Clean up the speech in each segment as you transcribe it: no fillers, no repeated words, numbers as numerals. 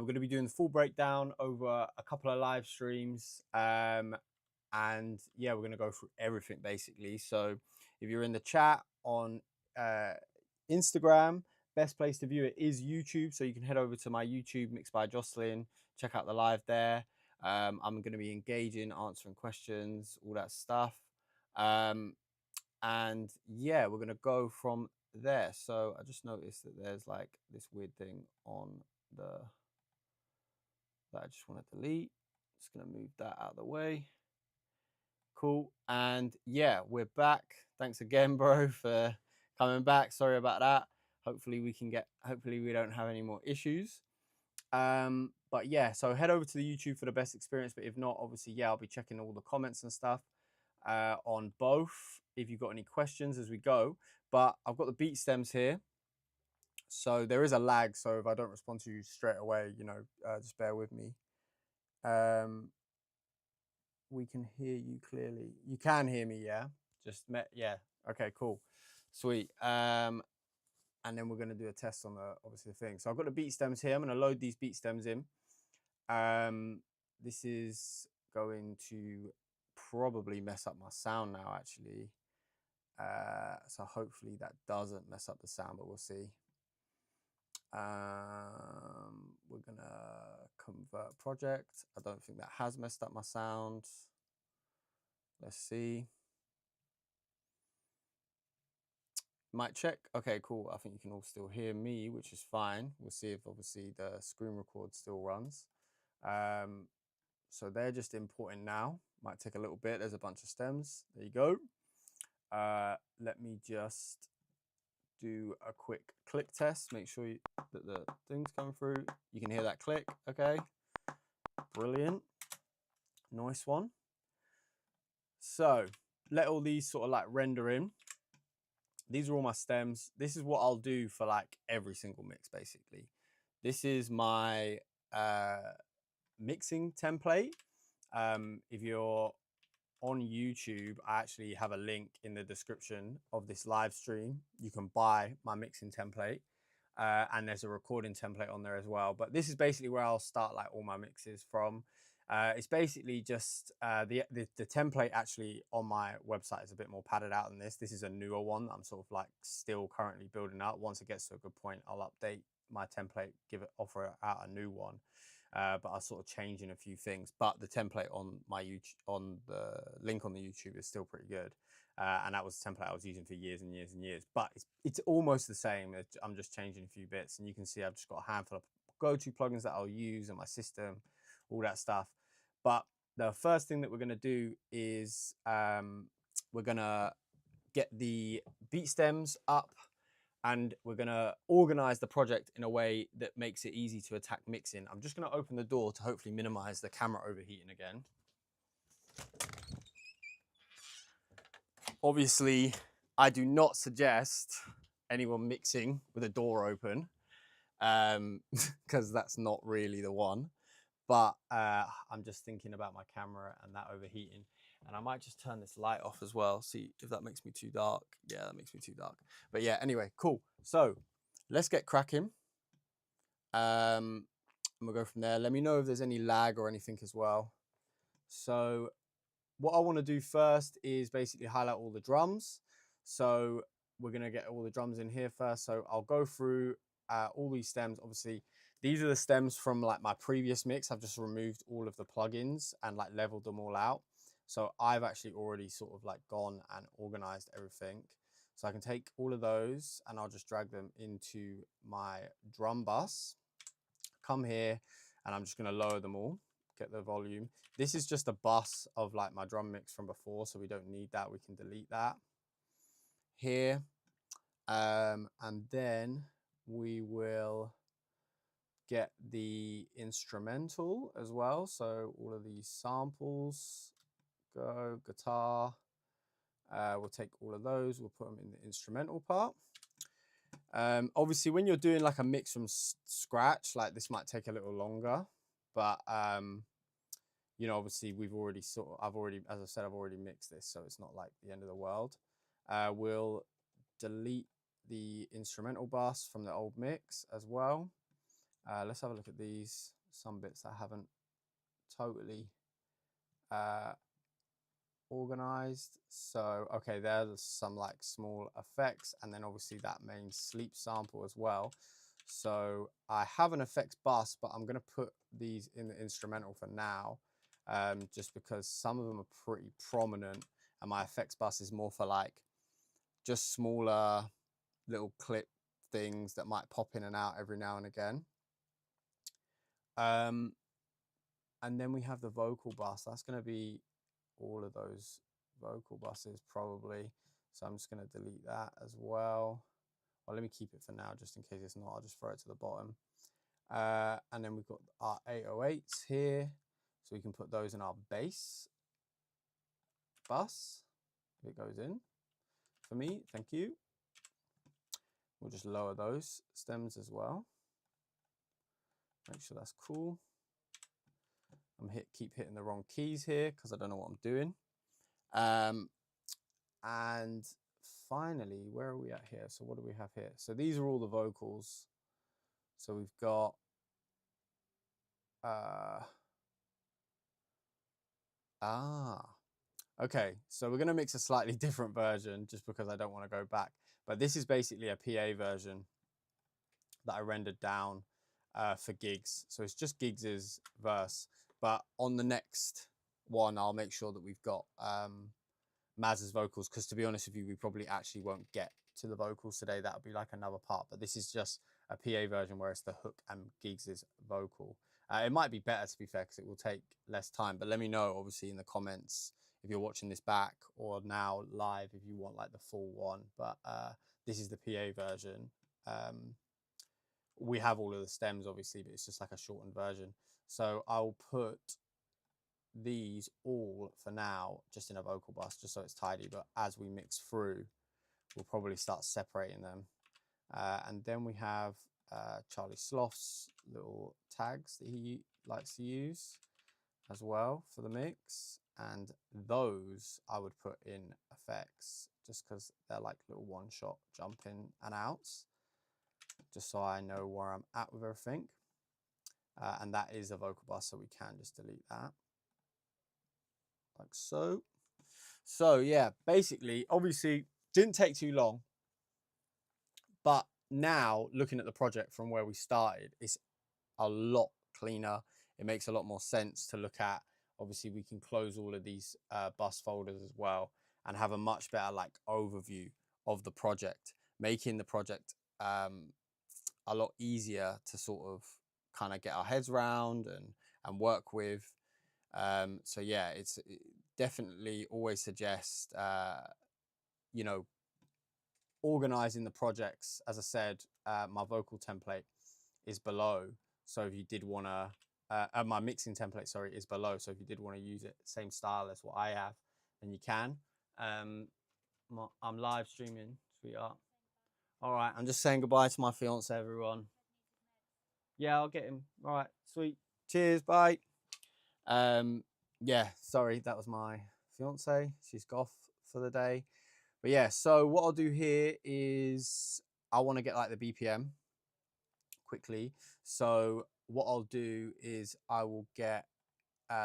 going to be doing the full breakdown over a couple of live streams. And yeah, we're going to go through everything basically. So if you're in the chat on Instagram, best place to view it is YouTube. So you can head over to my YouTube, Mixed by Jocelin, check out the live there. I'm going to be engaging, answering questions, all that stuff. And yeah, we're going to go from there. So I just noticed that there's like this weird thing on the that I just want to delete. Just going to move that out of the way. Cool. And yeah, we're back. Thanks again, bro, for coming back. Sorry about that. Hopefully we don't have any more issues. But yeah, so head over to the YouTube for the best experience. But if not, obviously, yeah, I'll be checking all the comments and stuff on both if you've got any questions as we go. But I've got the beat stems here. So there is a lag. So if I don't respond to you straight away, you know, just bear with me. We can hear you clearly. You can hear me, yeah? Yeah. Okay, cool. Sweet. And then we're going to do a test on the, obviously, the thing. So I've got the beat stems here. I'm going to load these beat stems in. This is going to probably mess up my sound now, actually. So hopefully that doesn't mess up the sound, but we'll see. We're going to convert project. I don't think that has messed up my sound. Let's see. Mic check. Okay, cool. I think you can all still hear me, which is fine. We'll see if obviously the screen record still runs. So they're just importing now. Might take a little bit. There's a bunch of stems. There you go. Let me just do a quick click test. Make sure that the things come through. You can hear that click. Okay. Brilliant. Nice one. So let all these sort of like render in. These are all my stems. This is what I'll do for like every single mix, basically. This is my mixing template. If you're on YouTube, I actually have a link in the description of this live stream. You can buy my mixing template, and there's a recording template on there as well. But this is basically where I'll start like all my mixes from. It's basically just the template actually on my website is a bit more padded out than this. This is a newer one. I'm sort of like still currently building out. Once it gets to a good point, I'll update my template, offer out a new one. But I'll sort of change in a few things. But the template on my YouTube, on the link on the YouTube, is still pretty good. And that was the template I was using for years and years and years. But it's almost the same. I'm just changing a few bits, and you can see I've just got a handful of go-to plugins that I'll use in my system, all that stuff. But the first thing that we're going to do is we're going to get the beat stems up, and we're going to organize the project in a way that makes it easy to attack mixing. I'm just going to open the door to hopefully minimize the camera overheating again. Obviously, I do not suggest anyone mixing with a door open, because that's not really the one. But I'm just thinking about my camera and that overheating. And I might just turn this light off as well. See if that makes me too dark. Yeah, that makes me too dark. But yeah, anyway, cool. So let's get cracking. And we'll go from there. Let me know if there's any lag or anything as well. So what I want to do first is basically highlight all the drums. So we're going to get all the drums in here first. So I'll go through all these stems. Obviously, these are the stems from like my previous mix. I've just removed all of the plugins and like leveled them all out. So I've actually already sort of like gone and organized everything. So I can take all of those and I'll just drag them into my drum bus. Come here and I'm just going to lower them all, get the volume. This is just a bus of like my drum mix from before, so we don't need that. We can delete that here. And then we will get the instrumental as well. So all of these samples, go, guitar. We'll take all of those, we'll put them in the instrumental part. Obviously, when you're doing like a mix from scratch, like this might take a little longer, but you know, obviously as I said, I've already mixed this, so it's not like the end of the world. We'll delete the instrumental bus from the old mix as well. Let's have a look at these, some bits that I haven't totally organized. So, okay, there's some like small effects, and then obviously that main sleep sample as well. So I have an effects bus, but I'm going to put these in the instrumental for now, just because some of them are pretty prominent, and my effects bus is more for like just smaller little clip things that might pop in and out every now and again. And then we have the vocal bus. That's going to be all of those vocal buses probably. So I'm just going to delete that as well. Well, let me keep it for now, just in case it's not. I'll just throw it to the bottom. And then we've got our 808s here. So we can put those in our bass bus. If it goes in for me, thank you. We'll just lower those stems as well. Make sure that's cool. Keep hitting the wrong keys here because I don't know what I'm doing. And finally, where are we at here? So what do we have here? So these are all the vocals. So we've got okay, so we're going to mix a slightly different version just because I don't want to go back. But this is basically a PA version that I rendered down for Gigs. So it's just Giggs's verse. But on the next one, I'll make sure that we've got Mazza's vocals, because to be honest with you, we probably actually won't get to the vocals today. That'll be like another part. But this is just a PA version where it's the hook and Giggs's vocal. It might be better, to be fair, because it will take less time. But let me know, obviously, in the comments if you're watching this back or now live if you want like the full one. But this is the PA version. We have all of the stems, obviously, but it's just like a shortened version. So I'll put these all for now just in a vocal bus, just so it's tidy. But as we mix through, we'll probably start separating them. And then we have Charlie Sloth's little tags that he likes to use as well for the mix, and those I would put in effects just because they're like little one-shot jump in and outs, just so I know where I'm at with everything. And that is a vocal bus, so we can just delete that like so. So yeah, basically, obviously didn't take too long, but now looking at the project from where we started, it's a lot cleaner. It makes a lot more sense to look at. Obviously we can close all of these bus folders as well and have a much better like overview of the project, making the project a lot easier to sort of kind of get our heads around and work with. So yeah, it definitely always suggest you know, organizing the projects. As I said, my vocal template is below, so if you did want to my mixing template, sorry, is below, so if you did want to use it same style as what I have, then you can. I'm live streaming, sweetheart. All right, I'm just saying goodbye to my fiance, everyone. Yeah, I'll get him. All right, sweet. Cheers, bye. Yeah, sorry, that was my fiance. She's off for the day. But yeah, so what I'll do here is I want to get like the BPM quickly. So what I'll do is I will get,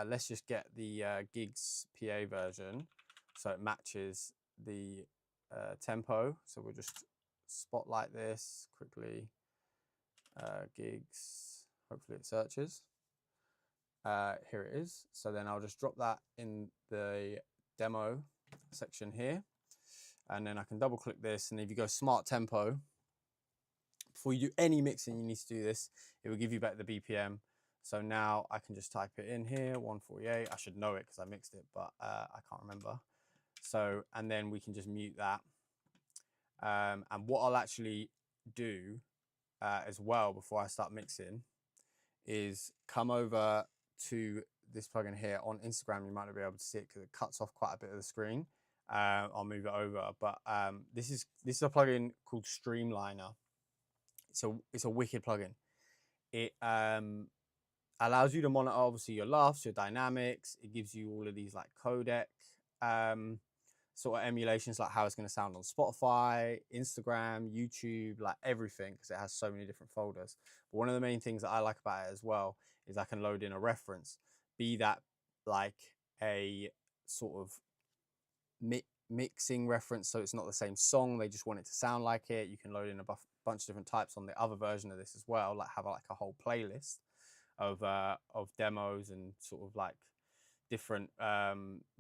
let's just get the Gigs PA version so it matches the tempo. So we'll just spotlight this quickly. Gigs, hopefully it searches. Here it is. So then I'll just drop that in the demo section here. And then I can double click this. And if you go smart tempo, before you do any mixing, you need to do this. It will give you back the BPM. So now I can just type it in here, 148. I should know it because I mixed it, but I can't remember. So, and then we can just mute that. And what I'll actually do as well before I start mixing is come over to this plugin here. On Instagram, you might not be able to see it because it cuts off quite a bit of the screen. I'll move it over, but this is a plugin called Streamliner. It's a wicked plugin. It allows you to monitor obviously your LUFS, your dynamics. It gives you all of these like codec sort of emulations, like how it's going to sound on Spotify, Instagram, YouTube, like everything, because it has so many different folders. But one of the main things that I like about it as well is I can load in a reference, be that like a sort of mixing reference, so it's not the same song, they just want it to sound like it. You can load in a bunch of different types on the other version of this as well, like have like a whole playlist of demos and sort of like different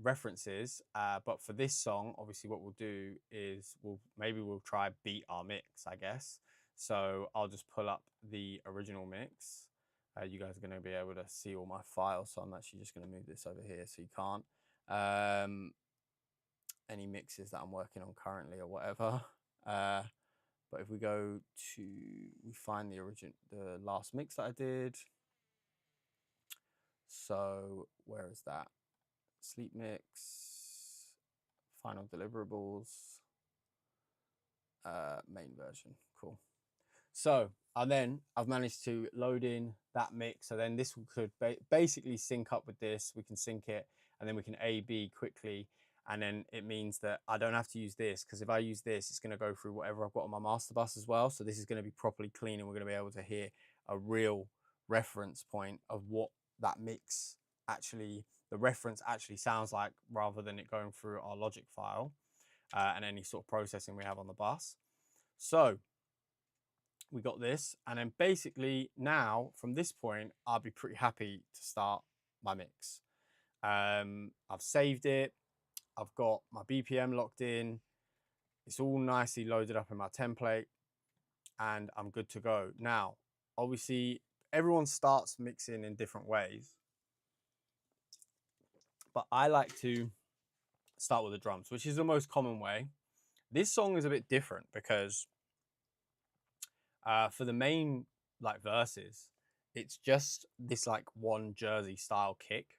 references. But for this song, obviously what we'll do is we'll try beat our mix, I guess. So I'll just pull up the original mix. You guys are going to be able to see all my files, so I'm actually just going to move this over here so you can't. Any mixes that I'm working on currently or whatever. But if we go to, we find the last mix that I did. So where is that? Sleep mix, final deliverables, main version. Cool. So I've managed to load in that mix. So then this could basically sync up with this. We can sync it, and then we can A/B quickly. And then it means that I don't have to use this, because if I use this, it's going to go through whatever I've got on my master bus as well. So this is going to be properly clean, and we're going to be able to hear a real reference point of what that mix actually, the reference actually sounds like, rather than it going through our logic file and any sort of processing we have on the bus. So we got this, and then basically now from this point, I'll be pretty happy to start my mix. I've saved it. I've got my BPM locked in. It's all nicely loaded up in my template, and I'm good to go. Now, obviously, everyone starts mixing in different ways, but I like to start with the drums, which is the most common way. This song is a bit different because for the main like verses, it's just this like one Jersey style kick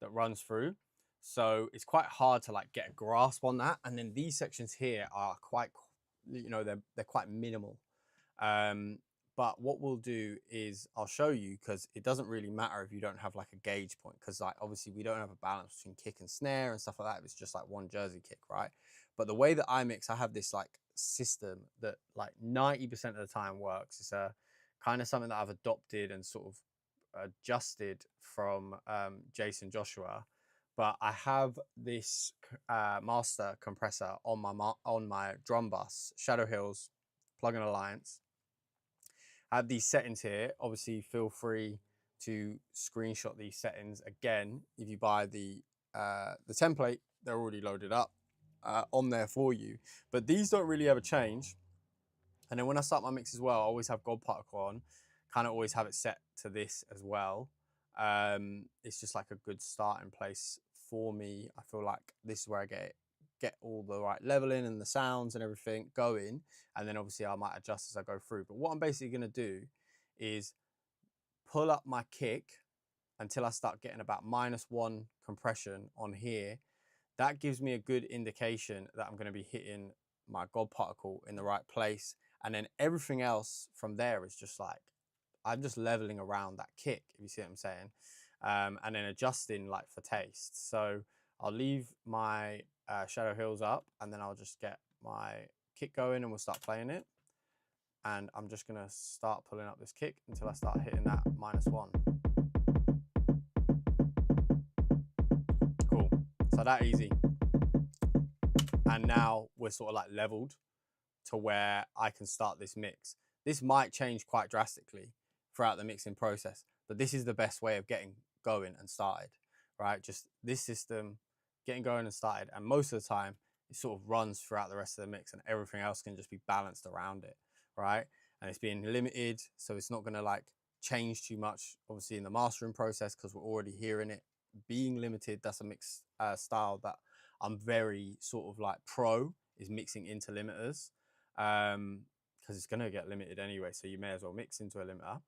that runs through. So it's quite hard to like get a grasp on that. And then these sections here are quite, they're quite minimal. But what we'll do is I'll show you, because it doesn't really matter if you don't have like a gauge point, because like obviously we don't have a balance between kick and snare and stuff like that. It's just like one Jersey kick, right? But the way that I mix, I have this like system that like 90% of the time works. It's a kind of something that I've adopted and sort of adjusted from Jason Joshua. But I have this master compressor on my drum bus, Shadow Hills Plugin Alliance. I have these settings here. Obviously, feel free to screenshot these settings. Again, if you buy the template, they're already loaded up on there for you. But these don't really ever change. And then when I start my mix as well, I always have God Particle on. Kind of always have it set to this as well. It's just like a good starting place for me. I feel like this is where I get all the right leveling and the sounds and everything going, and then obviously I might adjust as I go through. But what I'm basically going to do is pull up my kick until I start getting about -1 compression on here. That gives me a good indication that I'm going to be hitting my God Particle in the right place, and then everything else from there is just like I'm just leveling around that kick, if you see what I'm saying, and then adjusting like for taste. So I'll leave my Shadow Hills up, and then I'll just get my kick going, and we'll start playing it. And I'm just gonna start pulling up this kick until I start hitting that -1. Cool, so that easy. And now we're sort of like leveled to where I can start this mix. This might change quite drastically throughout the mixing process, but this is the best way of getting going and started, right? Just this system, getting going and started, and most of the time it sort of runs throughout the rest of the mix, and everything else can just be balanced around it, right? And it's being limited, so it's not going to like change too much obviously in the mastering process, because we're already hearing it being limited. That's a mix style that I'm very sort of like pro, is mixing into limiters, because it's going to get limited anyway, so you may as well mix into a limiter.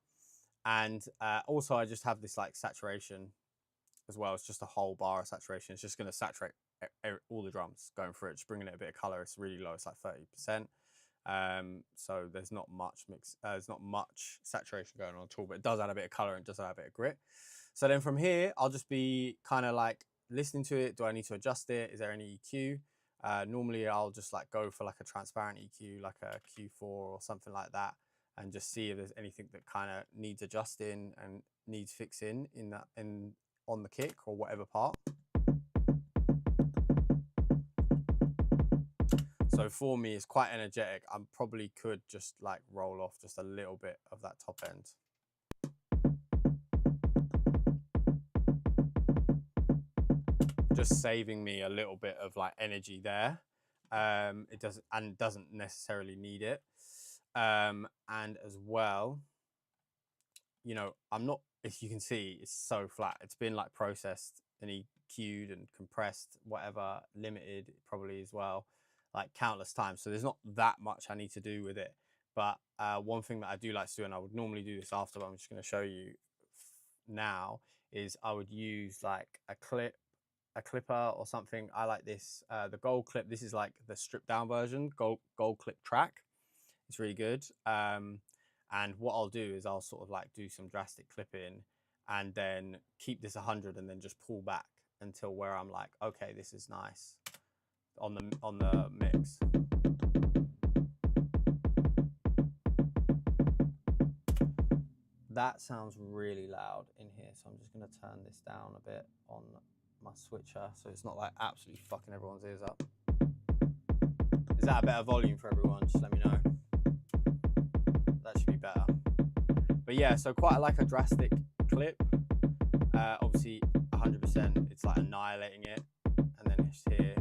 And also I just have this like saturation as well. It's just a whole bar of saturation. It's just going to saturate all the drums going through it, just bringing it a bit of color. It's really low, it's like 30%. So there's not much there's not much saturation going on at all, but it does add a bit of color and does add a bit of grit. So then from here, I'll just be kind of like listening to it. Do I need to adjust it? Is there any EQ? Normally I'll just like go for like a transparent EQ, like a Q4 or something like that, and just see if there's anything that kind of needs adjusting and needs fixing on the kick or whatever part. So for me, it's quite energetic. I probably could just like roll off just a little bit of that top end. Just saving me a little bit of like energy there. It doesn't necessarily need it. And as well, you know, I'm not, if you can see, it's so flat. It's been like processed and EQ'd and compressed, whatever, limited probably as well, like countless times. So there's not that much I need to do with it. But one thing that I do like to do, and I would normally do this after, but I'm just going to show you now, is I would use like a clipper or something. I like this, the gold clip. This is like the stripped down version, gold clip track. It's really good. And what I'll do is I'll sort of like do some drastic clipping and then keep this 100 and then just pull back until where I'm like, okay, this is nice on the mix. That sounds really loud in here, so I'm just going to turn this down a bit on my switcher so it's not like absolutely fucking everyone's ears up. Is that a better volume for everyone? Just let me know. That should be better. But yeah, so quite like a drastic clip. Obviously 100%, it's like annihilating it, and then it's here,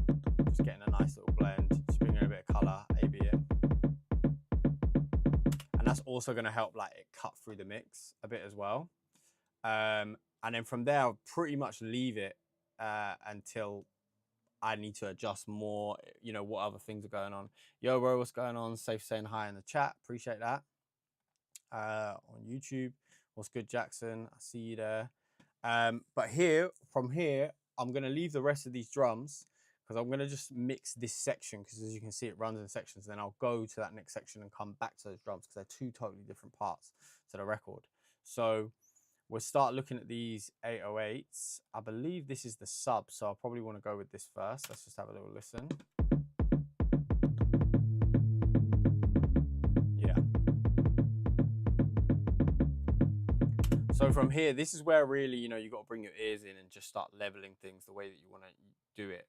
just getting a nice little blend, just bringing in a bit of color, A/B it. And that's also going to help like it cut through the mix a bit as well. And then from there, I'll pretty much leave it until I need to adjust more, you know, what other things are going on. Yo, bro, what's going on? Safe saying hi in the chat. Appreciate that. On YouTube, what's good, Jackson? I see you there. But from here, I'm going to leave the rest of these drums because I'm going to just mix this section because as you can see, it runs in sections. Then I'll go to that next section and come back to those drums because they're two totally different parts to the record. So we'll start looking at these 808s. I believe this is the sub, so I'll probably want to go with this first. Let's just have a little listen. Yeah. So from here, this is where really, you know, you got to bring your ears in and just start leveling things the way that you want to do it.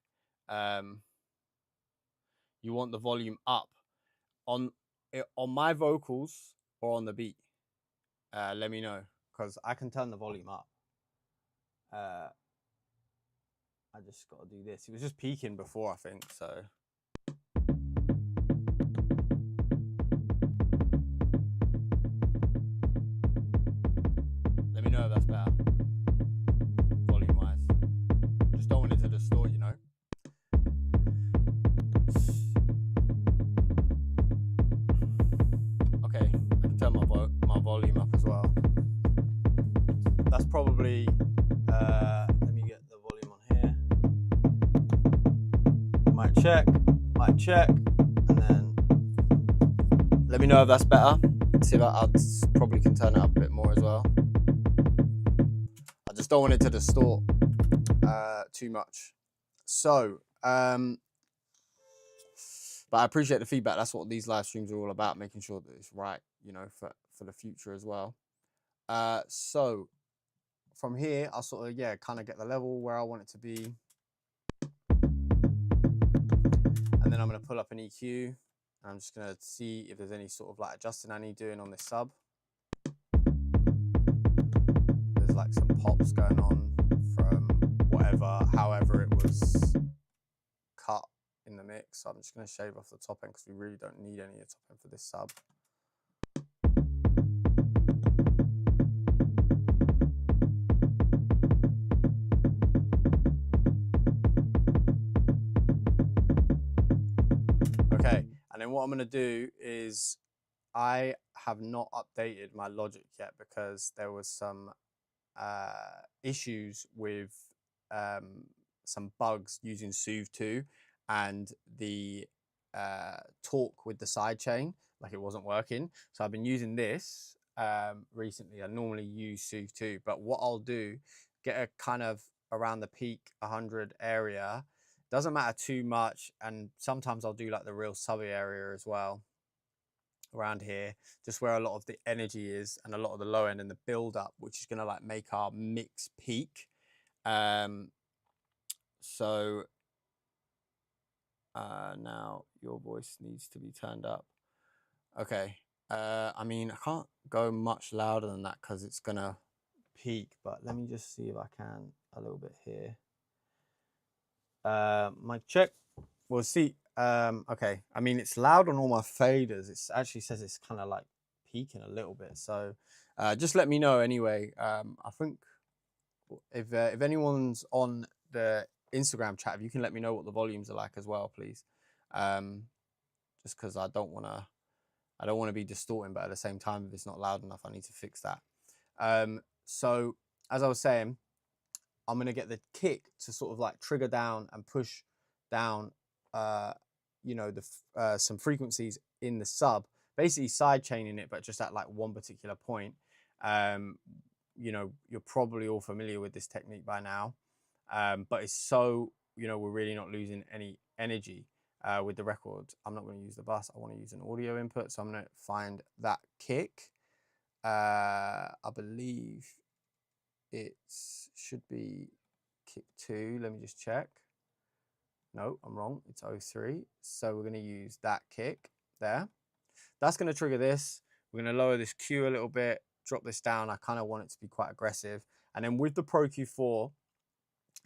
You want the volume up on my vocals or on the beat. Let me know because I can turn the volume up. I just got to do this. It was just peaking before, I think, so. Let me know if that's better, volume-wise. Just don't want it to distort, you know. Okay, I can turn my volume up as well. That's probably, let me get the volume on here. Mic check, and then let me know if that's better. See if I probably can turn it up a bit more as well. I just don't want it to distort too much. So, but I appreciate the feedback. That's what these live streams are all about, making sure that it's right, you know, for the future as well. So from here, I'll sort of, yeah, kind of get the level where I want it to be. And then I'm going to pull up an EQ. I'm just going to see if there's any sort of like adjusting I need doing on this sub. There's like some pops going on from however it was cut in the mix. So I'm just going to shave off the top end because we really don't need any of the top end for this sub. Okay, and then what I'm going to do is I have not updated my Logic yet because there was some issues with some bugs using Soothe 2 and the talk with the sidechain, like it wasn't working. So I've been using this recently. I normally use Soothe 2, but what I'll do, get a kind of around the peak 100 area Doesn't matter too much. And sometimes I'll do like the real sub area as well around here, just where a lot of the energy is and a lot of the low end and the build up, which is going to like make our mix peak. So now your voice needs to be turned up. Okay. I mean, I can't go much louder than that because it's gonna peak, but let me just see if I can a little bit here. Mic check. We'll see. Okay. I mean, it's loud on all my faders. It actually says it's kind of like peaking a little bit. So just let me know anyway. I think if anyone's on the Instagram chat, if you can let me know what the volumes are like as well, please. Just because I don't want to be distorting, but at the same time, if it's not loud enough, I need to fix that. So as I was saying, I'm going to get the kick to sort of like trigger down and push down, you know, some frequencies in the sub, basically side chaining it, but just at like one particular point. You know, you're probably all familiar with this technique by now, but it's so, you know, we're really not losing any energy with the record. I'm not going to use the bus. I want to use an audio input. So I'm going to find that kick. I believe it should be kick 2. Let me just check. No, I'm wrong. It's 03. So we're going to use that kick there. That's going to trigger this. We're going to lower this Q a little bit, drop this down. I kind of want it to be quite aggressive. And then with the Pro Q4,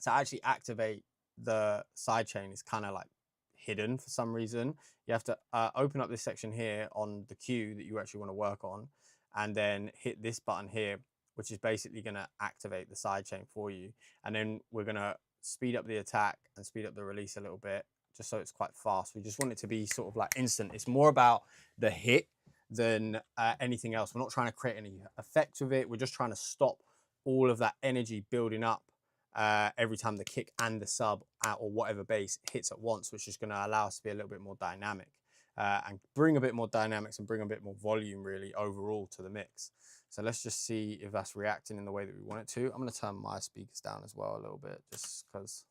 to actually activate the sidechain is kind of like hidden for some reason. You have to open up this section here on the Q that you actually want to work on, and then hit this button here, which is basically going to activate the sidechain for you. And then we're going to speed up the attack and speed up the release a little bit, just so it's quite fast. We just want it to be sort of like instant. It's more about the hit than anything else. We're not trying to create any effect with it. We're just trying to stop all of that energy building up every time the kick and the sub or whatever bass hits at once, which is going to allow us to be a little bit more dynamic and bring a bit more dynamics and bring a bit more volume really overall to the mix. So let's just see if that's reacting in the way that we want it to. I'm going to turn my speakers down as well a little bit, just because.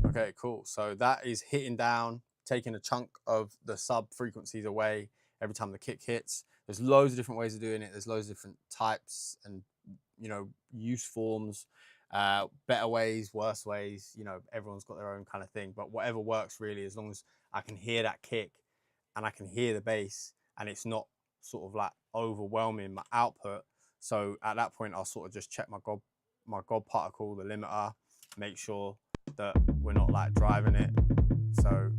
Okay, cool. So that is hitting down, taking a chunk of the sub frequencies away every time the kick hits. There's loads of different ways of doing it. There's loads of different types and, you know, use forms, better ways, worse ways. You know, everyone's got their own kind of thing, but whatever works really, as long as I can hear that kick and I can hear the bass and it's not sort of like overwhelming my output. So at that point, I'll sort of just check my God particle, the limiter, make sure that we're not like driving it. So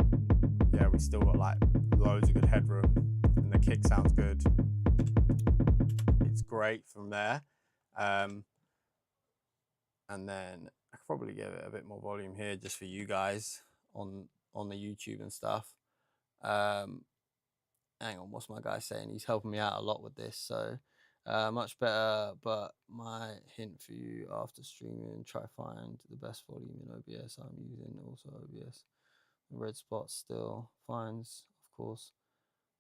yeah, we still got like loads of good headroom and the kick sounds good. It's great from there. And then I could probably give it a bit more volume here just for you guys on the YouTube and stuff. Hang on, what's my guy saying? He's helping me out a lot with this, so much better. But my hint for you after streaming, try find the best volume in OBS. I'm using also OBS. The red spot still finds, of course,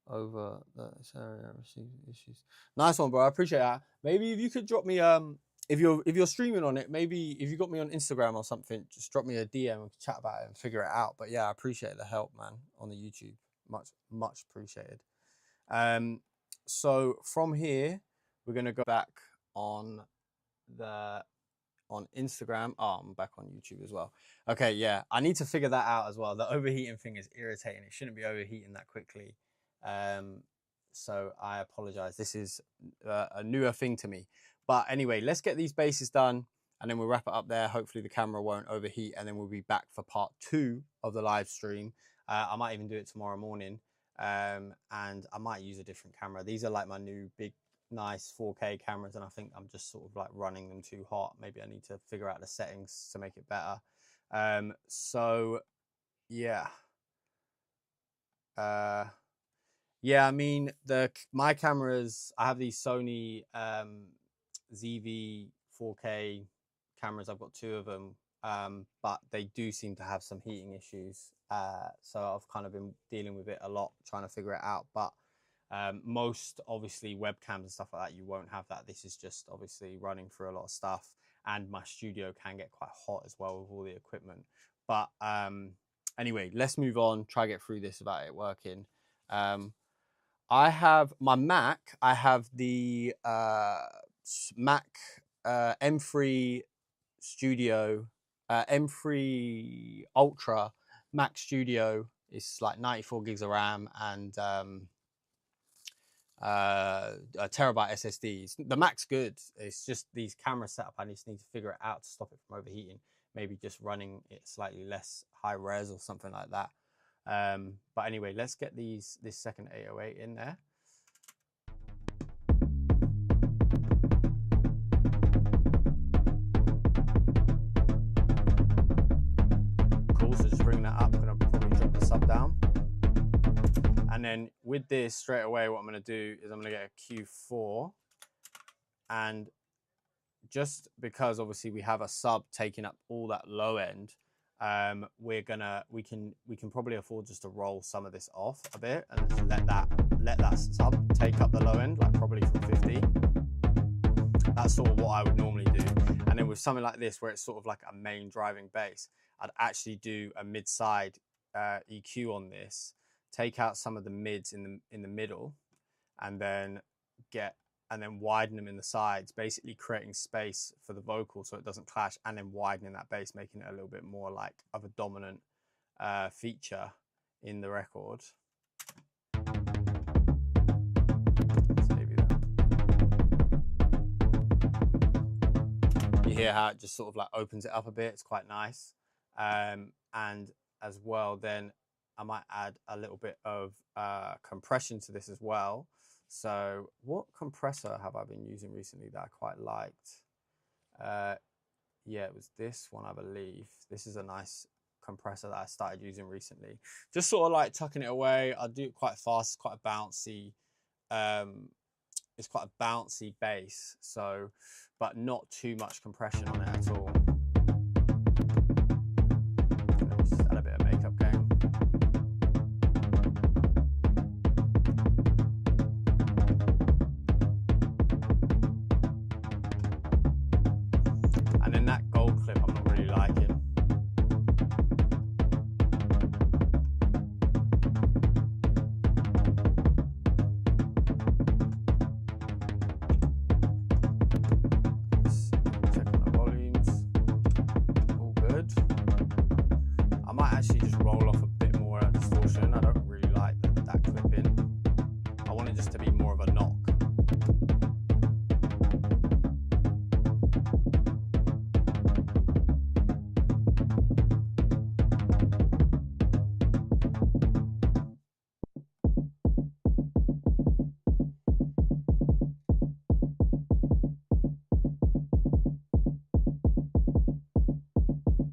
over this area receiving issues. Nice one, bro. I appreciate that. Maybe if you could drop me if you're streaming on it, maybe if you got me on Instagram or something, just drop me a DM and chat about it and figure it out. But yeah, I appreciate the help, man, on the YouTube. Much appreciated. So from here, we're gonna go back on Instagram. Oh, I'm back on YouTube as well. Okay, yeah, I need to figure that out as well. The overheating thing is irritating. It shouldn't be overheating that quickly. So I apologize. This is a newer thing to me. But anyway, let's get these basses done and then we'll wrap it up there. Hopefully the camera won't overheat and then we'll be back for part 2 of the live stream. I might even do it tomorrow morning. And I might use a different camera. These are like my new big nice 4K cameras and I think I'm just sort of like running them too hot. Maybe I need to figure out the settings to make it better. So yeah. Yeah, I mean my cameras, I have these Sony ZV-4 4K cameras. I've got 2 of them, but they do seem to have some heating issues. So I've kind of been dealing with it a lot, trying to figure it out. But most obviously webcams and stuff like that, you won't have that. This is just obviously running through a lot of stuff, and my studio can get quite hot as well with all the equipment. But anyway, let's move on, try to get through this without it working. I have my Mac. I have the Mac M3 Studio, M3 Ultra Mac Studio. It's like 94 gigs of RAM and a terabyte SSDs. The Mac's good. It's just these camera setup. I just need to figure it out to stop it from overheating. Maybe just running it slightly less high res or something like that. But anyway, let's get this second 808 in there. Cool, so just bring that up. I'm gonna probably drop the sub down. And then with this, straight away, what I'm gonna do is I'm gonna get a Q4. And just because obviously we have a sub taking up all that low end, we can probably afford just to roll some of this off a bit and just let that sub take up the low end, like probably from 50. That's sort of what I would normally do. And then with something like this, where it's sort of like a main driving bass, I'd actually do a mid-side EQ on this, take out some of the mids in the middle, and then widen them in the sides, basically creating space for the vocal so it doesn't clash, and then widening that bass, making it a little bit more like of a dominant feature in the record. You hear how it just sort of like opens it up a bit. It's quite nice. And as well, then I might add a little bit of compression to this as well. So what compressor have I been using recently that I quite liked? Yeah, it was this one, I believe. This is a nice compressor that I started using recently. Just sort of like tucking it away. I do it quite fast. It's quite a bouncy. It's quite a bouncy bass. So, but not too much compression on it at all. Let me just add a bit of makeup going. And then that gold clip I'm not really liking. Checking the volumes. All good. I might actually just roll off a bit more distortion. I don't really like that clip in. I want it just to be more of a knock.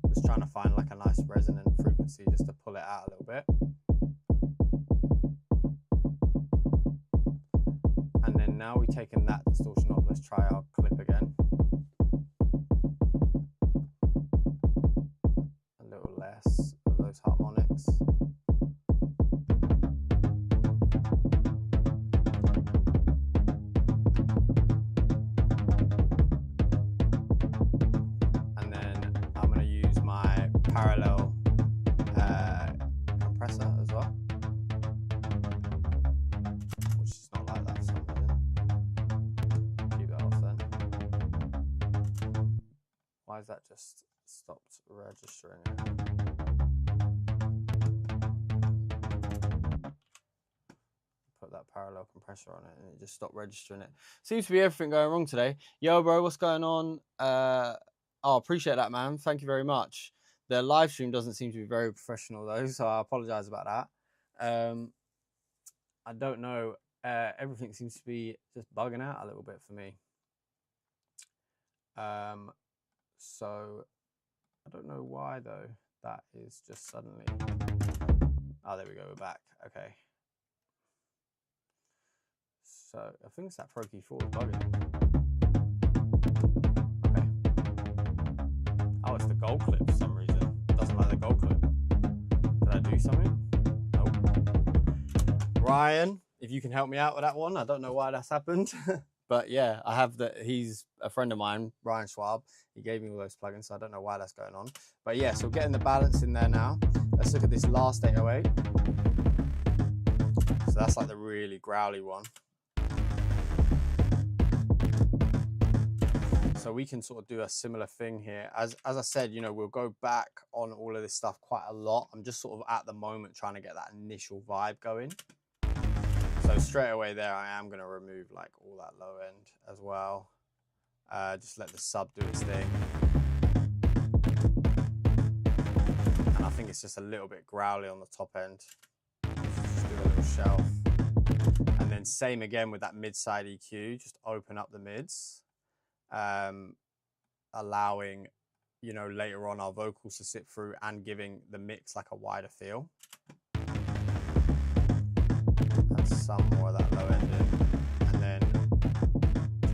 Just trying to find like a nice resonant frequency just to pull it out a little bit. And then now we've taken that distortion off, let's try our clip again. A little less of those harmonics. And then I'm going to use my parallel compressor as well, which is not like that for some reason. Keep that off then. Why has that just stopped registering it? Put that parallel compressor on it and it just stopped registering it. Seems to be everything going wrong today. Yo, bro, what's going on? Oh, appreciate that, man. Thank you very much. The live stream doesn't seem to be very professional though, so I apologize about that. I don't know. Everything seems to be just bugging out a little bit for me. So I don't know why though. That is just suddenly. Oh, there we go. We're back. Okay. So I think it's that Pro Key 4 bugging. Okay. gold clip for some reason. Doesn't like the gold clip. Did I do something? Nope. Ryan, if you can help me out with that one. I don't know why that's happened. But yeah, I have that. He's a friend of mine, Ryan Schwab. He gave me all those plugins, so I don't know why that's going on. But yeah, so getting the balance in there now. Let's look at this last 808. So that's like the really growly one. So we can sort of do a similar thing here. As I said, you know, we'll go back on all of this stuff quite a lot. I'm just sort of at the moment trying to get that initial vibe going. So straight away there, I am going to remove like all that low end as well. Just let the sub do its thing. And I think it's just a little bit growly on the top end. Just do a little shelf. And then same again with that mid-side EQ, just open up the mids. Allowing, you know, later on our vocals to sit through and giving the mix like a wider feel. And some more of that low end in, and then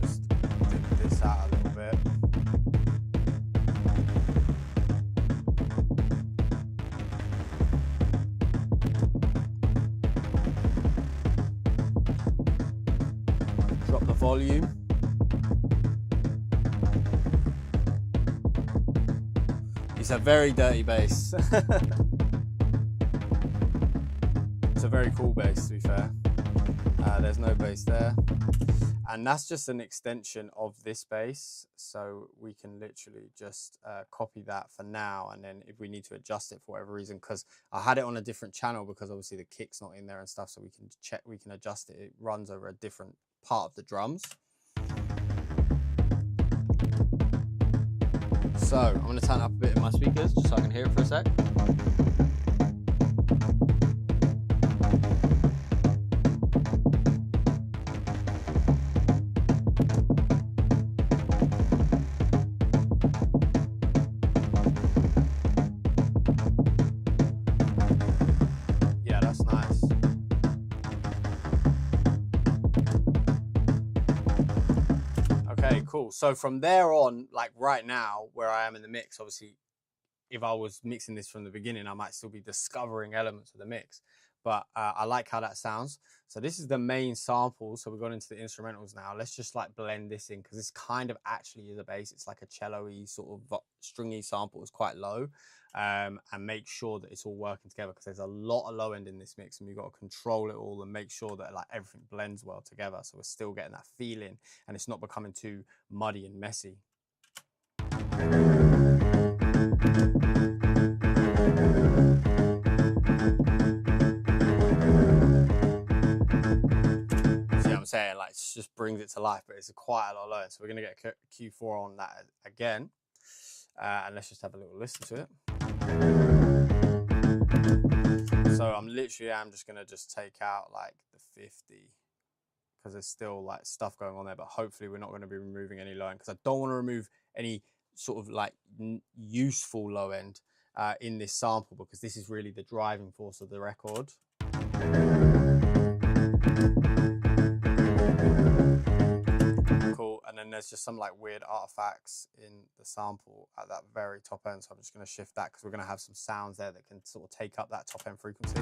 just dip this out a little bit. Drop the volume. It's a very dirty bass. It's a very cool bass, to be fair. There's no bass there. And that's just an extension of this bass. So we can literally just copy that for now. And then if we need to adjust it for whatever reason, because I had it on a different channel because obviously the kick's not in there and stuff. So we can check, we can adjust it. It runs over a different part of the drums. So I'm going to turn up a bit in my speakers just so I can hear it for a sec. Yeah, that's nice. Okay, cool. So from there on, like right now, where I am in the mix, obviously, if I was mixing this from the beginning, I might still be discovering elements of the mix. But I like how that sounds. So this is the main sample. So we've gone into the instrumentals now. Let's just like blend this in because this kind of actually is a bass. It's like a cello-y sort of stringy sample. It's quite low. And make sure that it's all working together because there's a lot of low end in this mix and we've got to control it all and make sure that like everything blends well together. So we're still getting that feeling and it's not becoming too muddy and messy. See what I'm saying? Like, it just brings it to life, but it's quite a lot lower. So we're going to get Q4 on that again. And let's just have a little listen to it. So I'm just going to just take out like the 50 because there's still like stuff going on there, but hopefully we're not going to be removing any low end because I don't want to remove any sort of like useful low end in this sample because this is really the driving force of the record. Cool, and then there's just some like weird artifacts in the sample at that very top end, so I'm just going to shift that because we're going to have some sounds there that can sort of take up that top end frequency.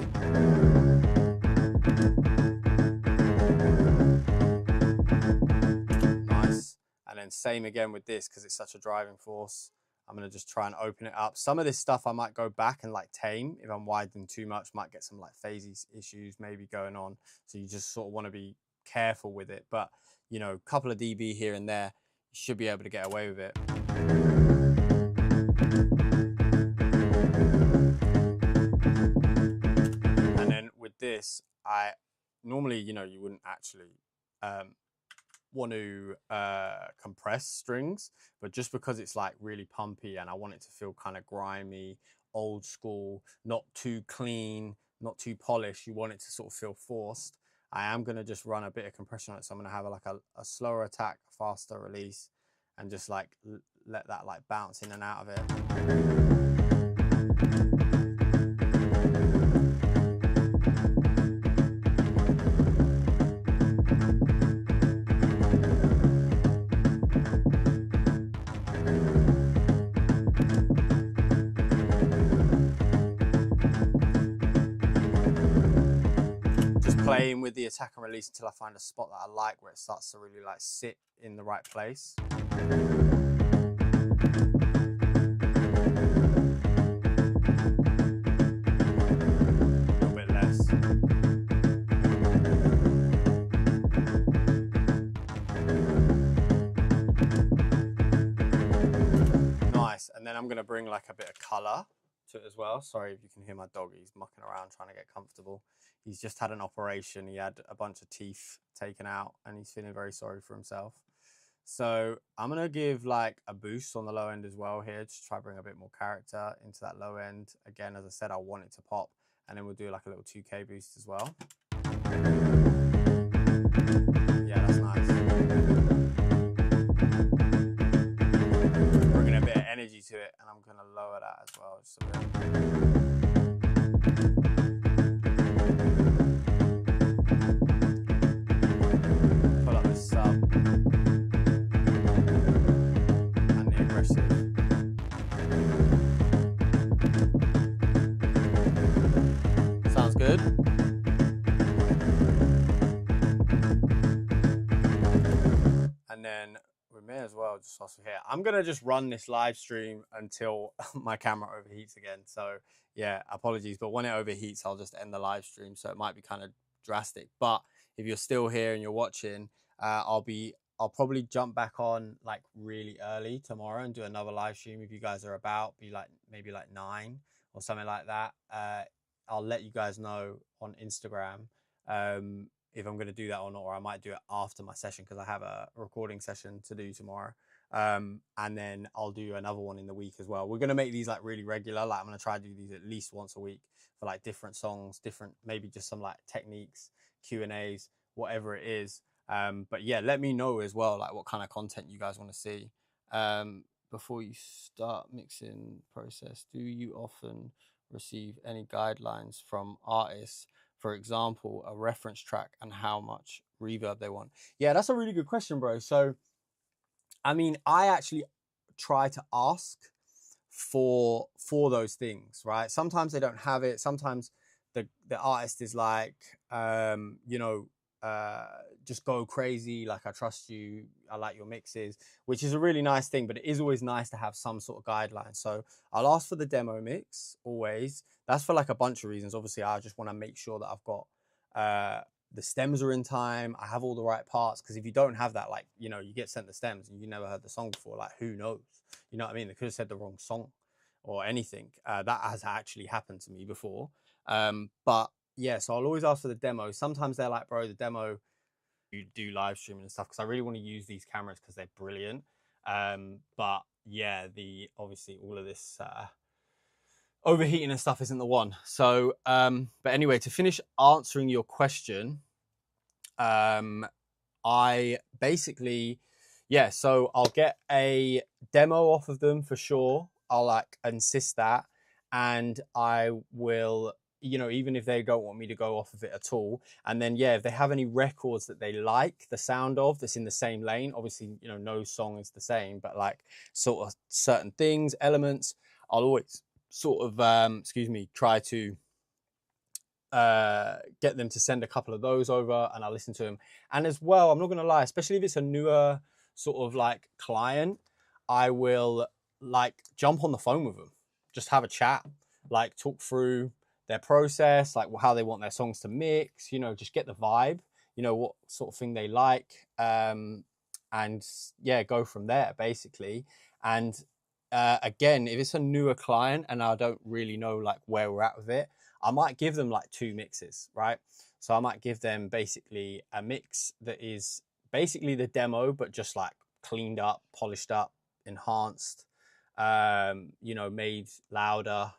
Nice. And then same again with this because it's such a driving force. I'm going to just try and open it up. Some of this stuff I might go back and like tame. If I'm widening too much, might get some like phasey issues maybe going on. So you just sort of want to be careful with it. But, you know, a couple of dB here and there, you should be able to get away with it. And then with this, I normally, you know, you wouldn't actually want to compress strings, but just because it's like really pumpy and I want it to feel kind of grimy, old school, not too clean, not too polished, you want it to sort of feel forced, I am going to just run a bit of compression on it. So I'm going to have like a slower attack, a faster release, and just like let that like bounce in and out of it. playing with the attack and release until I find a spot that I like where it starts to really like sit in the right place. A little bit less. Nice. And then I'm going to bring like a bit of color to it as well. Sorry if you can hear my dog, he's mucking around trying to get comfortable. He's just had an operation. He had a bunch of teeth taken out and he's feeling very sorry for himself. So I'm going to give like a boost on the low end as well here to try to bring a bit more character into that low end. Again, as I said, I want it to pop, and then we'll do like a little 2K boost as well. Yeah, that's nice. Bringing a bit of energy to it, and I'm going to lower that as well just a bit. Pull up the sub and the aggressive. Sounds good. And then we may as well just also here. I'm gonna just run this live stream until my camera overheats again. So yeah, apologies, but when it overheats, I'll just end the live stream. So it might be kind of drastic, but if you're still here and you're watching, I'll probably jump back on like really early tomorrow and do another live stream if you guys are about. Be like maybe like 9 or something like that. I'll let you guys know on Instagram if I'm going to do that or not, or I might do it after my session because I have a recording session to do tomorrow. And then I'll do another one in the week as well. We're going to make these like really regular. Like I'm going to try to do these at least once a week for like different songs, maybe just some like techniques, Q&As, whatever it is. But yeah, let me know as well, like what kind of content you guys want to see. Before you start mixing process, do you often receive any guidelines from artists? For example, a reference track and how much reverb they want? Yeah, that's a really good question, bro. So, I mean, I actually try to ask for those things, right? Sometimes they don't have it. Sometimes the artist is like, you know, just go crazy, like I trust you, I like your mixes, which is a really nice thing, but it is always nice to have some sort of guideline. So I'll ask for the demo mix always. That's for like a bunch of reasons. Obviously, I just want to make sure that I've got the stems are in time, I have all the right parts, because if you don't have that, like, you know, you get sent the stems and you never heard the song before, like who knows, you know what I mean? They could have said the wrong song or anything. That has actually happened to me before. But yeah, so I'll always ask for the demo. Sometimes they're like, bro, the demo, you do live streaming and stuff, because I really want to use these cameras because they're brilliant. But yeah, obviously all of this overheating and stuff isn't the one. So, but anyway, to finish answering your question, I basically, yeah, so I'll get a demo off of them for sure. I'll like insist that, and I will, you know, even if they don't want me to go off of it at all. And then, yeah, if they have any records that they like the sound of that's in the same lane, obviously, you know, no song is the same, but like sort of certain things, elements, I'll always sort of, try to get them to send a couple of those over and I'll listen to them. And as well, I'm not going to lie, especially if it's a newer sort of like client, I will like jump on the phone with them, just have a chat, like talk through their process, like how they want their songs to mix, you know, just get the vibe, you know, what sort of thing they like, and yeah, go from there basically. And again, if it's a newer client and I don't really know like where we're at with it, I might give them like 2 mixes, right? So I might give them basically a mix that is basically the demo, but just like cleaned up, polished up, enhanced, you know, made louder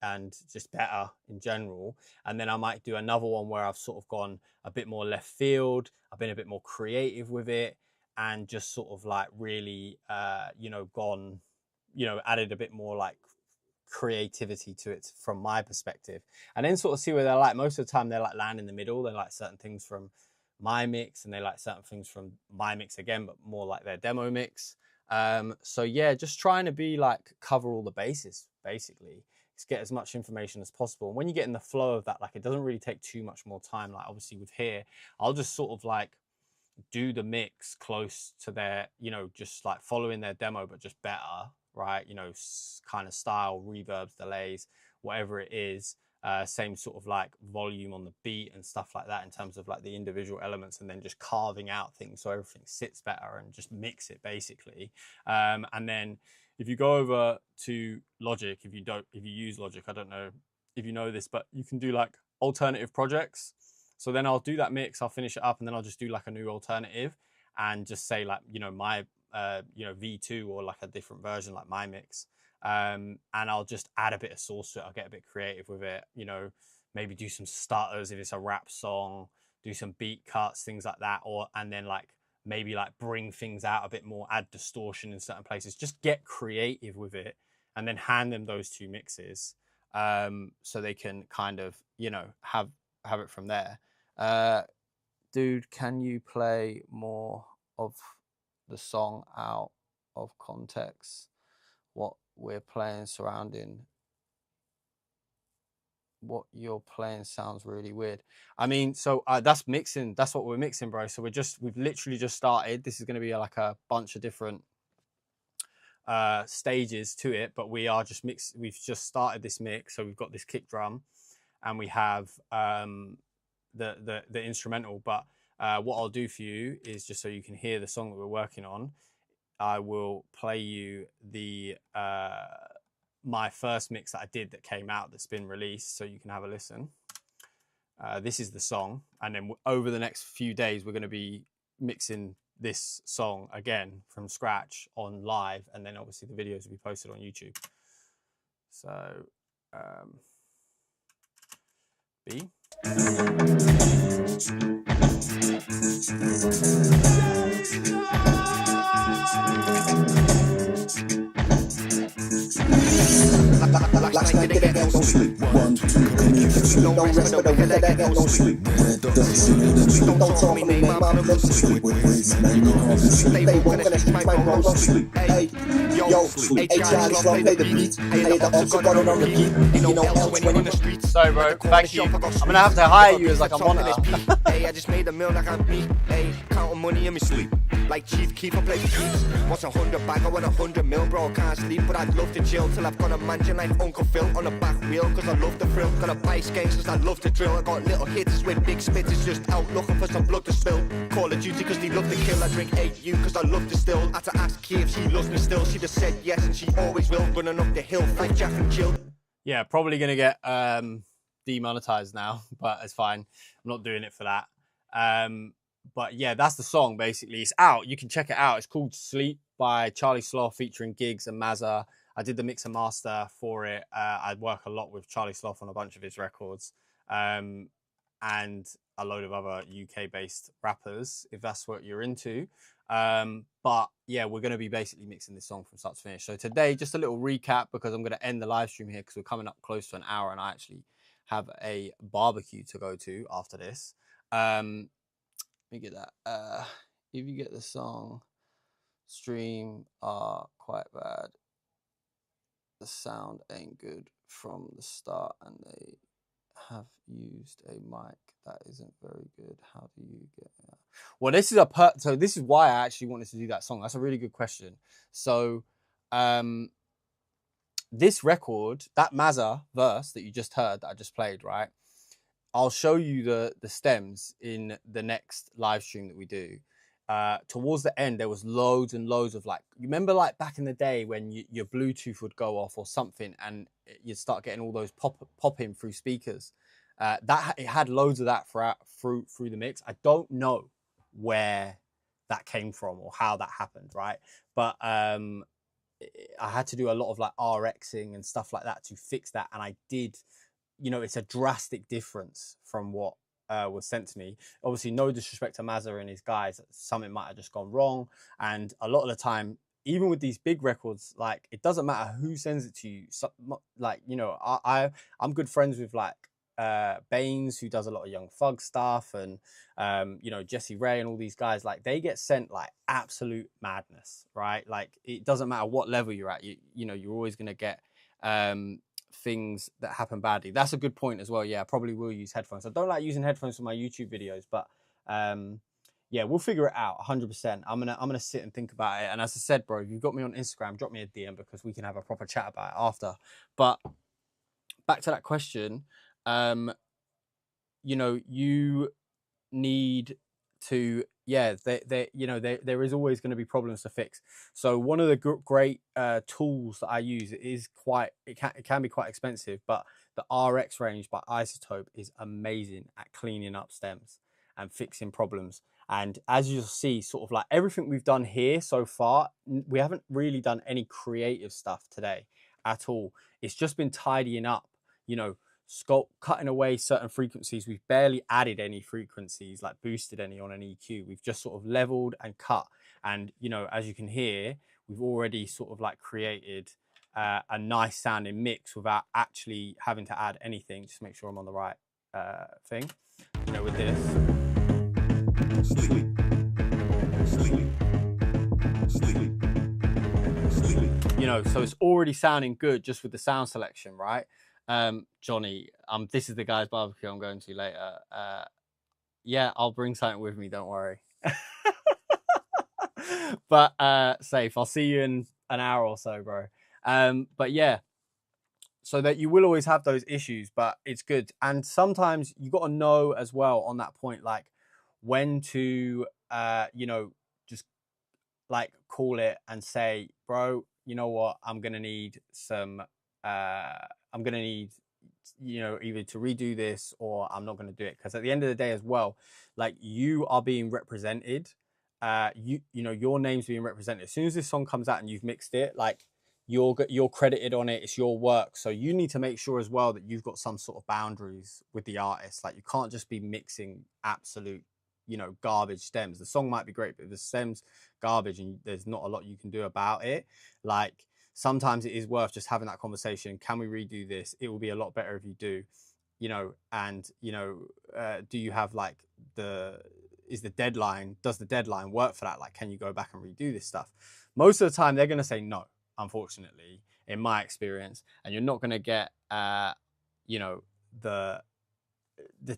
and just better in general. And then I might do another one where I've sort of gone a bit more left field, I've been a bit more creative with it, and just sort of like really, you know, gone, you know, added a bit more like creativity to it from my perspective, and then sort of see where they're like. Most of the time they're like land in the middle. They like certain things from my mix and they like certain things from my mix again, but more like their demo mix. So yeah, just trying to be like cover all the bases basically. is get as much information as possible. And when you get in the flow of that, like, it doesn't really take too much more time. Like, obviously with here, I'll just sort of like do the mix close to their, you know, just like following their demo, but just better, right? You know, kind of style, reverbs, delays, whatever it is. Same sort of like volume on the beat and stuff like that in terms of like the individual elements, and then just carving out things so everything sits better and just mix it basically. And then if you go over to Logic, if you use Logic, I don't know if you know this, but you can do like alternative projects. So then I'll do that mix, I'll finish it up, and then I'll just do like a new alternative and just say like, you know, my, you know, V2 or like a different version, like my mix. And I'll just add a bit of sauce to it. I'll get a bit creative with it, you know, maybe do some stutters if it's a rap song, do some beat cuts, things like that. And then like maybe like bring things out a bit more, add distortion in certain places, just get creative with it, and then hand them those two mixes, so they can kind of, you know, have it from there. Dude, can you play more of the song out of context? What we're playing surrounding what you're playing sounds really weird. I mean, so that's mixing. That's what we're mixing, bro. So we've literally just started. This is going to be like a bunch of different stages to it, but we are just mix. We've just started this mix. So we've got this kick drum, and we have the instrumental. But what I'll do for you is, just so you can hear the song that we're working on, I will play you the my first mix that I did that came out, that's been released, so you can have a listen. This is the song, and then over the next few days we're going to be mixing this song again from scratch on live, and then obviously the videos will be posted on YouTube. So B. Last night didn't get no sleep. 1, 2, 3, no rest, but don't get no sleep. Don't talk me, name, I'm gonna sleep. They won't gonna try my roll sleep. Hey, yo, hey, Charlie Sloth, play the beat. Hey, the ops got it on the beat. You know, L20 on the streets. Sorry, bro. Thank you. I'm gonna have to hire you as like a monitor. Hey, I just made a meal like I'm me. Hey, counting money in my sleep. Like Chief Keef, I play the keys. What's 100 bag? I want 100 mil, bro. Can't sleep, but I'd love to chill till I've got a mansion like Uncle Phil on the back wheel, cause I love the thrill. Got a bike games cause I love to drill. I got little hits with big spitters just out looking for some blood to spill. Call of Duty cause they love to kill. I drink AU cause I love to still. Had to ask Key if she loves me still. She just said yes and she always will. Running up the hill like Jack and Jill. Yeah, probably gonna get demonetized now, but it's fine. I'm not doing it for that. But yeah, that's the song basically. It's out. You can check it out. It's called Sleep by Charlie Sloth featuring Gigs and Mazza. I did the mix and master for it. I work a lot with Charlie Sloth on a bunch of his records, and a load of other UK-based rappers, if that's what you're into. But yeah, we're going to be basically mixing this song from start to finish. So today, just a little recap, because I'm going to end the live stream here because we're coming up close to an hour, and I actually have a barbecue to go to after this. Let me get that. If you get the song, stream are quite bad. The sound ain't good from the start, and they have used a mic that isn't very good. How do you get that? Well, this is so this is why I actually wanted to do that song. That's a really good question. So this record, that Mazza verse that you just heard, that I just played, right? I'll show you the stems in the next live stream that we do. Towards the end, there was loads and loads of, like, you remember like back in the day when your Bluetooth would go off or something and you'd start getting all those popping through speakers. It had loads of that through the mix. I don't know where that came from or how that happened, right? But I had to do a lot of like RXing and stuff like that to fix that, and I did. You know, it's a drastic difference from what was sent to me. Obviously, no disrespect to Mazza and his guys, something might have just gone wrong. And a lot of the time, even with these big records, like, it doesn't matter who sends it to you. So, like, you know, I'm good friends with like Baines, who does a lot of Young Thug stuff, and you know, Jesse Ray and all these guys. Like, they get sent like absolute madness, right? Like, it doesn't matter what level you're at. You know, you're always gonna get things that happen badly. That's a good point as well. Yeah, I probably will use headphones. I don't like using headphones for my YouTube videos, but yeah, we'll figure it out 100%. I'm gonna sit and think about it. And as I said, bro, if you've got me on Instagram, drop me a DM because we can have a proper chat about it after. But back to that question, you know, you need to, yeah, there is always going to be problems to fix. So one of the great tools that I use is it can be quite expensive, but the RX range by Isotope is amazing at cleaning up stems and fixing problems. And as you'll see, sort of like everything we've done here so far, we haven't really done any creative stuff today at all. It's just been tidying up, you know, cutting away certain frequencies. We've barely added any frequencies, like boosted any on an EQ. We've just sort of leveled and cut. And, you know, as you can hear, we've already sort of like created a nice sounding mix without actually having to add anything. Just make sure I'm on the right thing, you know, with this. Sleep. Sleep. Sleep. Sleep. You know, so it's already sounding good just with the sound selection, right? Johnny, this is the guy's barbecue I'm going to later. Yeah, I'll bring something with me, don't worry. But safe, I'll see you in an hour or so, bro. But yeah, so that you will always have those issues, but it's good. And sometimes you got to know as well on that point, like when to you know, just like call it and say, bro, you know what, I'm gonna need some I'm gonna need, you know, either to redo this or I'm not gonna do it. Because at the end of the day as well, like you are being represented, you know, your name's being represented. As soon as this song comes out and you've mixed it, like you're credited on it, it's your work. So you need to make sure as well that you've got some sort of boundaries with the artist. Like you can't just be mixing absolute, you know, garbage stems. The song might be great, but if the stem's garbage and there's not a lot you can do about it, like sometimes it is worth just having that conversation. Can we redo this? It will be a lot better if you do, you know. And you know, do you have like does the deadline work for that? Like, can you go back and redo this stuff? Most of the time they're going to say no, unfortunately, in my experience, and you're not going to get you know, the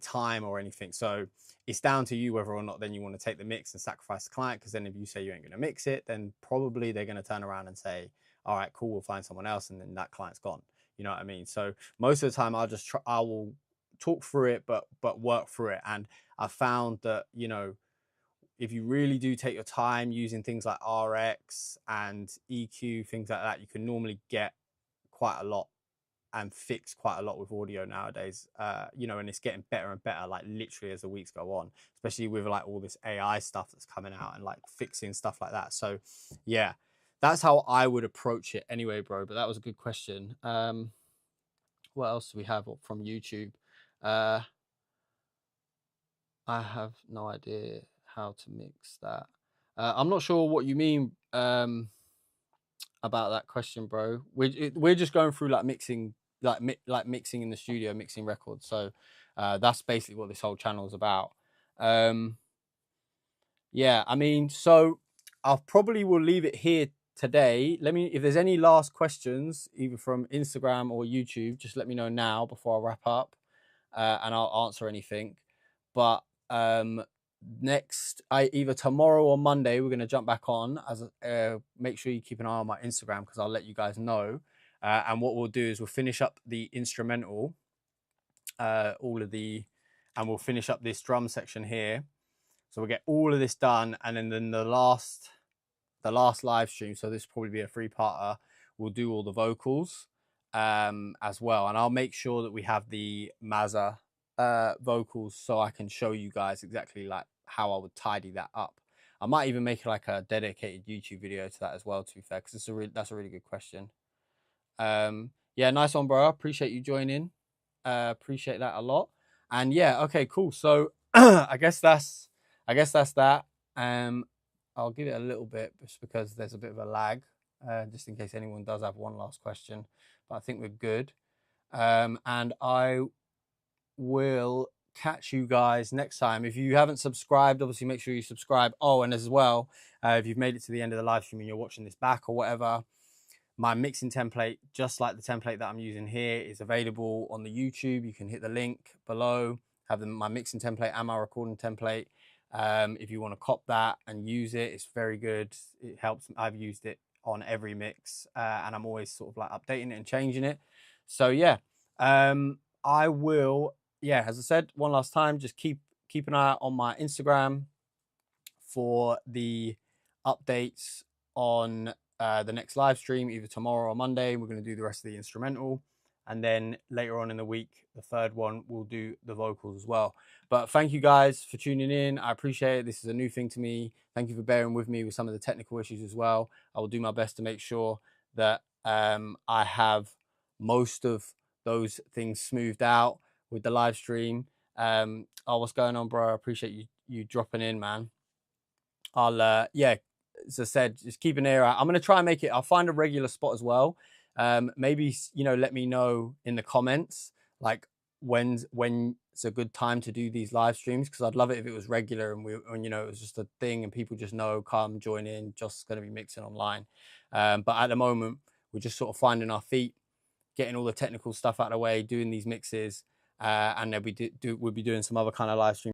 time or anything. So it's down to you whether or not then you want to take the mix and sacrifice the client, because then if you say you ain't going to mix it, then probably they're going to turn around and say, all right, cool, we'll find someone else, and then that client's gone. You know what I mean? So most of the time I will talk through it, but work through it. And I found that, you know, if you really do take your time using things like RX and EQ, things like that, you can normally get quite a lot and fix quite a lot with audio nowadays, you know, and it's getting better and better, like literally as the weeks go on, especially with like all this AI stuff that's coming out and like fixing stuff like that. So yeah, that's how I would approach it anyway, bro. But that was a good question. What else do we have from YouTube? I have no idea how to mix that. I'm not sure what you mean about that question, bro. We're just going through like mixing, like mixing in the studio, mixing records. So that's basically what this whole channel is about. Yeah, I mean, so I probably will leave it here today. If there's any last questions, either from Instagram or YouTube, just let me know now before I wrap up, and I'll answer anything. But next, either tomorrow or Monday, we're going to jump back on. Make sure you keep an eye on my Instagram, because I'll let you guys know. And what we'll do is we'll finish up the instrumental, and we'll finish up this drum section here. So we'll get all of this done, and then the last live stream, so this will probably be a 3-parter, we'll do all the vocals as well. And I'll make sure that we have the Mazza vocals, so I can show you guys exactly like how I would tidy that up. I might even make like a dedicated YouTube video to that as well, to be fair, because that's a really good question. Yeah, nice one, bro. Appreciate you joining. Appreciate that a lot. And yeah, okay, cool. So I guess that's that. I'll give it a little bit just because there's a bit of a lag, just in case anyone does have one last question. But I think we're good. And I will catch you guys next time. If you haven't subscribed, obviously make sure you subscribe. Oh, and as well, if you've made it to the end of the live stream and you're watching this back or whatever, my mixing template, just like the template that I'm using here, is available on the YouTube. You can hit the link below, have my mixing template and my recording template. If you want to cop that and use it, it's very good. It helps. I've used it on every mix, and I'm always sort of like updating it and changing it. So yeah, I will, yeah, as I said, one last time, just keep an eye out on my Instagram for the updates on the next live stream, either tomorrow or Monday. We're going to do the rest of the instrumental, and then later on in the week, the third one, we'll do the vocals as well. But thank you guys for tuning in. I appreciate it. This is a new thing to me. Thank you for bearing with me with some of the technical issues as well. I will do my best to make sure that I have most of those things smoothed out with the live stream. Oh, what's going on, bro? I appreciate you dropping in, man. I'll yeah, as I said, just keep an ear out. I'm gonna try and make it. I'll find a regular spot as well. Maybe, you know, let me know in the comments like when's a good time to do these live streams, because I'd love it if it was regular and you know, it was just a thing and people just know, come join in, just gonna be mixing online. But at the moment, we're just sort of finding our feet, getting all the technical stuff out of the way, doing these mixes, and then we'll be doing some other kind of live stream